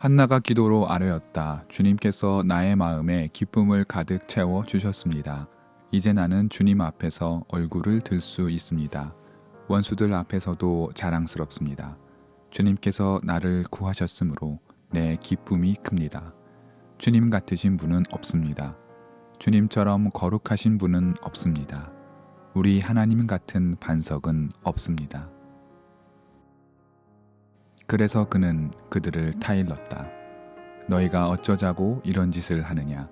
한나가 기도로 아뢰었다. 주님께서 나의 마음에 기쁨을 가득 채워 주셨습니다. 이제 나는 주님 앞에서 얼굴을 들 수 있습니다. 원수들 앞에서도 자랑스럽습니다. 주님께서 나를 구하셨으므로 내 기쁨이 큽니다. 주님 같으신 분은 없습니다. 주님처럼 거룩하신 분은 없습니다. 우리 하나님 같은 반석은 없습니다. 그래서 그는 그들을 타일렀다. 너희가 어쩌자고 이런 짓을 하느냐?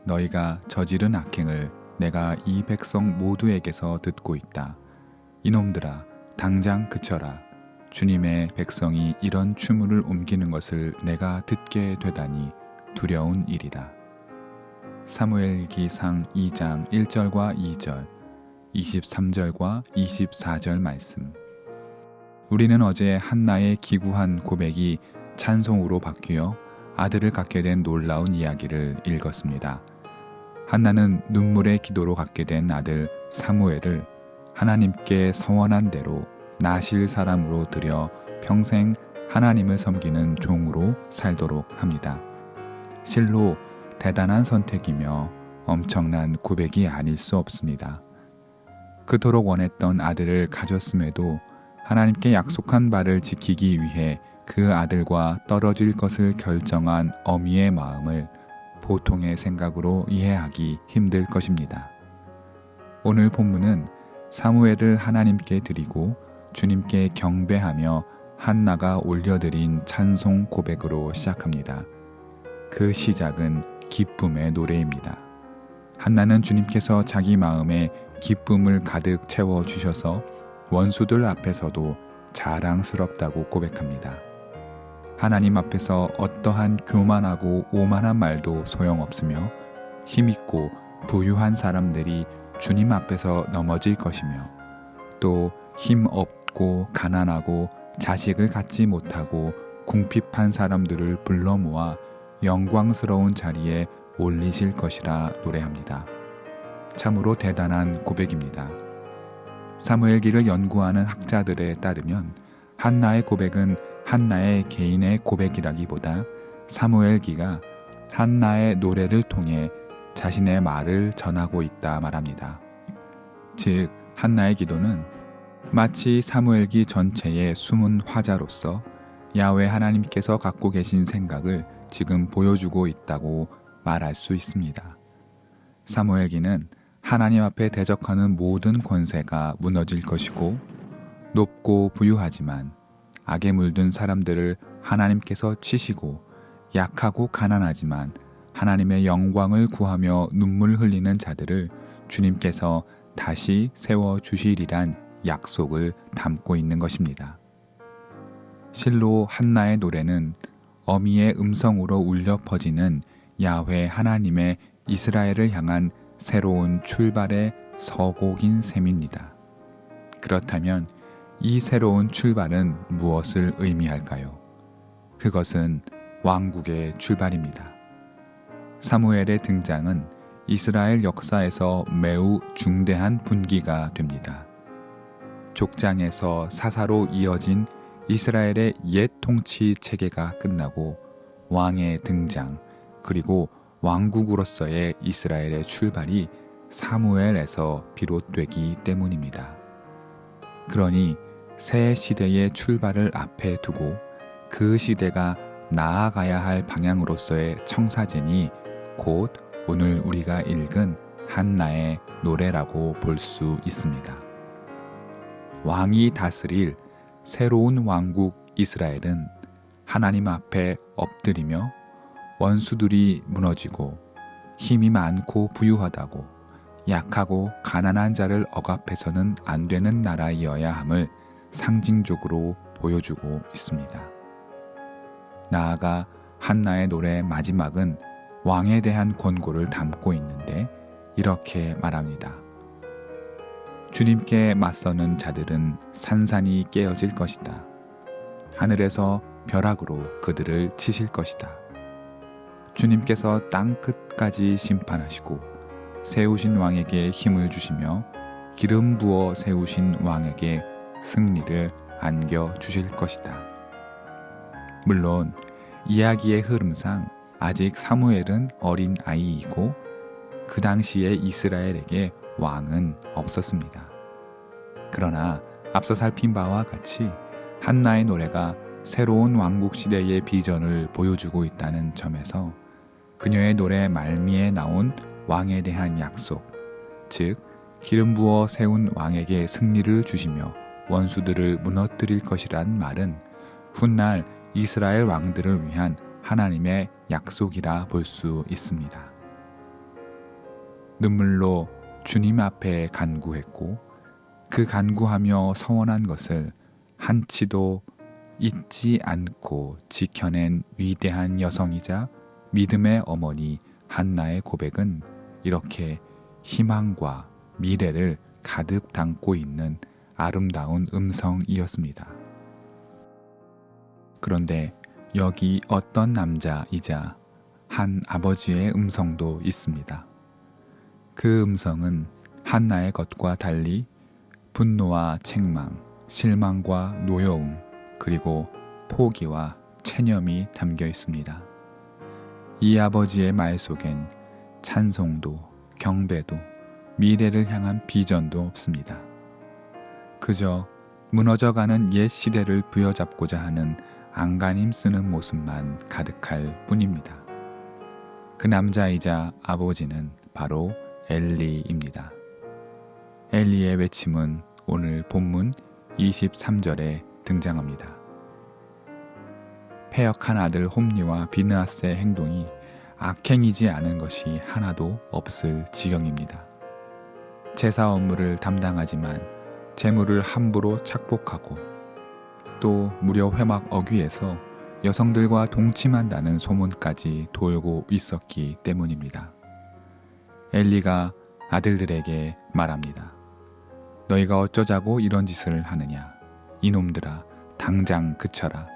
너희가 저지른 악행을 내가 이 백성 모두에게서 듣고 있다. 이놈들아, 당장 그쳐라. 주님의 백성이 이런 추물을 옮기는 것을 내가 듣게 되다니 두려운 일이다. 사무엘기상 2장 1절과 2절, 23절과 24절 말씀. 우리는 어제 한나의 기구한 고백이 찬송으로 바뀌어 아들을 갖게 된 놀라운 이야기를 읽었습니다. 한나는 눈물의 기도로 갖게 된 아들 사무엘을 하나님께 서원한 대로 나실 사람으로 들여 평생 하나님을 섬기는 종으로 살도록 합니다. 실로 대단한 선택이며 엄청난 고백이 아닐 수 없습니다. 그토록 원했던 아들을 가졌음에도 하나님께 약속한 바를 지키기 위해 그 아들과 떨어질 것을 결정한 어미의 마음을 보통의 생각으로 이해하기 힘들 것입니다. 오늘 본문은 사무엘을 하나님께 드리고 주님께 경배하며 한나가 올려드린 찬송 고백으로 시작합니다. 그 시작은 기쁨의 노래입니다. 한나는 주님께서 자기 마음에 기쁨을 가득 채워주셔서 원수들 앞에서도 자랑스럽다고 고백합니다. 하나님 앞에서 어떠한 교만하고 오만한 말도 소용없으며 힘있고 부유한 사람들이 주님 앞에서 넘어질 것이며 또 힘없고 가난하고 자식을 갖지 못하고 궁핍한 사람들을 불러 모아 영광스러운 자리에 올리실 것이라 노래합니다. 참으로 대단한 고백입니다. 사무엘기를 연구하는 학자들에 따르면 한나의 고백은 한나의 개인의 고백이라기보다 사무엘기가 한나의 노래를 통해 자신의 말을 전하고 있다 말합니다. 즉 한나의 기도는 마치 사무엘기 전체의 숨은 화자로서 야훼 하나님께서 갖고 계신 생각을 지금 보여주고 있다고 말할 수 있습니다. 사무엘기는 하나님 앞에 대적하는 모든 권세가 무너질 것이고 높고 부유하지만 악에 물든 사람들을 하나님께서 치시고 약하고 가난하지만 하나님의 영광을 구하며 눈물 흘리는 자들을 주님께서 다시 세워주시리란 약속을 담고 있는 것입니다. 실로 한나의 노래는 어미의 음성으로 울려 퍼지는 야훼 하나님의 이스라엘을 향한 새로운 출발의 서곡인 셈입니다. 그렇다면 이 새로운 출발은 무엇을 의미할까요? 그것은 왕국의 출발입니다. 사무엘의 등장은 이스라엘 역사에서 매우 중대한 분기가 됩니다. 족장에서 사사로 이어진 이스라엘의 옛 통치 체계가 끝나고 왕의 등장, 그리고 왕국으로서의 이스라엘의 출발이 사무엘에서 비롯되기 때문입니다. 그러니 새 시대의 출발을 앞에 두고 그 시대가 나아가야 할 방향으로서의 청사진이 곧 오늘 우리가 읽은 한나의 노래라고 볼 수 있습니다. 왕이 다스릴 새로운 왕국 이스라엘은 하나님 앞에 엎드리며 원수들이 무너지고 힘이 많고 부유하다고 약하고 가난한 자를 억압해서는 안 되는 나라이어야 함을 상징적으로 보여주고 있습니다. 나아가 한나의 노래 마지막은 왕에 대한 권고를 담고 있는데 이렇게 말합니다. 주님께 맞서는 자들은 산산이 깨어질 것이다. 하늘에서 벼락으로 그들을 치실 것이다. 주님께서 땅 끝까지 심판하시고 세우신 왕에게 힘을 주시며 기름 부어 세우신 왕에게 승리를 안겨 주실 것이다. 물론 이야기의 흐름상 아직 사무엘은 어린 아이이고 그 당시에 이스라엘에게 왕은 없었습니다. 그러나 앞서 살핀 바와 같이 한나의 노래가 새로운 왕국 시대의 비전을 보여주고 있다는 점에서 그녀의 노래 말미에 나온 왕에 대한 약속, 즉 기름 부어 세운 왕에게 승리를 주시며 원수들을 무너뜨릴 것이란 말은 훗날 이스라엘 왕들을 위한 하나님의 약속이라 볼 수 있습니다. 눈물로 주님 앞에 간구했고 그 간구하며 서원한 것을 한치도 잊지 않고 지켜낸 위대한 여성이자 믿음의 어머니 한나의 고백은 이렇게 희망과 미래를 가득 담고 있는 아름다운 음성이었습니다. 그런데 여기 어떤 남자이자 한 아버지의 음성도 있습니다. 그 음성은 한나의 것과 달리 분노와 책망, 실망과 노여움, 그리고 포기와 체념이 담겨 있습니다. 이 아버지의 말 속엔 찬송도, 경배도, 미래를 향한 비전도 없습니다. 그저 무너져가는 옛 시대를 부여잡고자 하는 안간힘 쓰는 모습만 가득할 뿐입니다. 그 남자이자 아버지는 바로 엘리입니다. 엘리의 외침은 오늘 본문 23절에 등장합니다. 패역한 아들 홈리와 비느하스의 행동이 악행이지 않은 것이 하나도 없을 지경입니다. 제사 업무를 담당하지만 재물을 함부로 착복하고 또 무려 회막 어귀에서 여성들과 동침한다는 소문까지 돌고 있었기 때문입니다. 엘리가 아들들에게 말합니다. 너희가 어쩌자고 이런 짓을 하느냐? 이놈들아, 당장 그쳐라.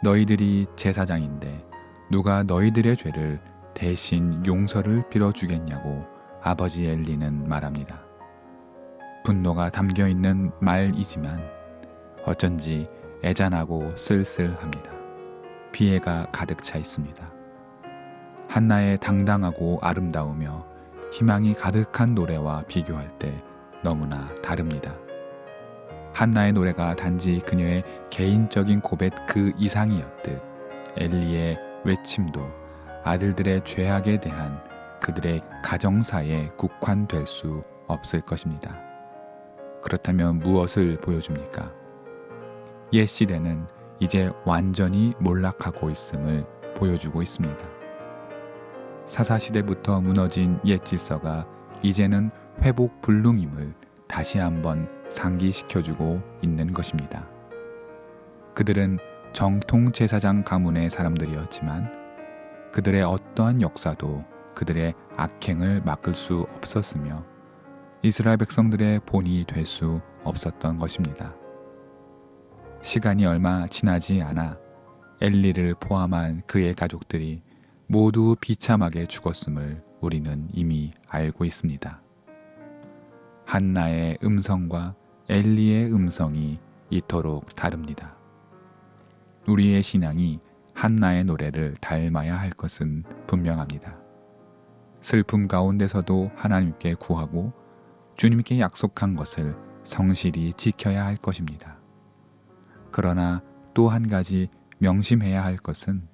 너희들이 제사장인데 누가 너희들의 죄를 대신 용서를 빌어주겠냐고 아버지 엘리는 말합니다. 분노가 담겨있는 말이지만 어쩐지 애잔하고 쓸쓸합니다. 비애가 가득 차 있습니다. 한나의 당당하고 아름다우며 희망이 가득한 노래와 비교할 때 너무나 다릅니다. 한나의 노래가 단지 그녀의 개인적인 고백 그 이상이었듯 엘리의 외침도 아들들의 죄악에 대한 그들의 가정사에 국한될 수 없을 것입니다. 그렇다면 무엇을 보여줍니까? 옛 시대는 이제 완전히 몰락하고 있음을 보여주고 있습니다. 사사시대부터 무너진 옛 질서가 이제는 회복 불능임을 다시 한번 상기시켜주고 있는 것입니다. 그들은 정통 제사장 가문의 사람들이었지만 그들의 어떠한 역사도 그들의 악행을 막을 수 없었으며 이스라엘 백성들의 본이 될 수 없었던 것입니다. 시간이 얼마 지나지 않아 엘리를 포함한 그의 가족들이 모두 비참하게 죽었음을 우리는 이미 알고 있습니다. 한나의 음성과 엘리의 음성이 이토록 다릅니다. 우리의 신앙이 한나의 노래를 닮아야 할 것은 분명합니다. 슬픔 가운데서도 하나님께 구하고 주님께 약속한 것을 성실히 지켜야 할 것입니다. 그러나 또 한 가지 명심해야 할 것은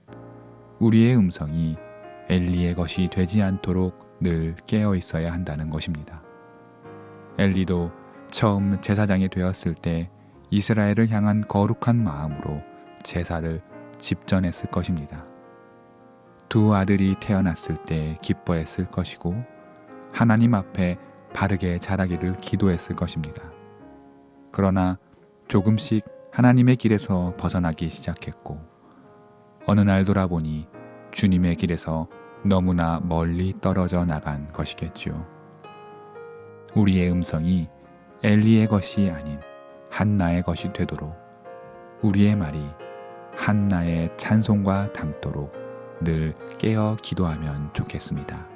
우리의 음성이 엘리의 것이 되지 않도록 늘 깨어 있어야 한다는 것입니다. 엘리도 처음 제사장이 되었을 때 이스라엘을 향한 거룩한 마음으로 제사를 집전했을 것입니다. 두 아들이 태어났을 때 기뻐했을 것이고 하나님 앞에 바르게 자라기를 기도했을 것입니다. 그러나 조금씩 하나님의 길에서 벗어나기 시작했고 어느 날 돌아보니 주님의 길에서 너무나 멀리 떨어져 나간 것이겠지요. 우리의 음성이 엘리의 것이 아닌 한나의 것이 되도록 우리의 말이 한나의 찬송과 닮도록 늘 깨어 기도하면 좋겠습니다.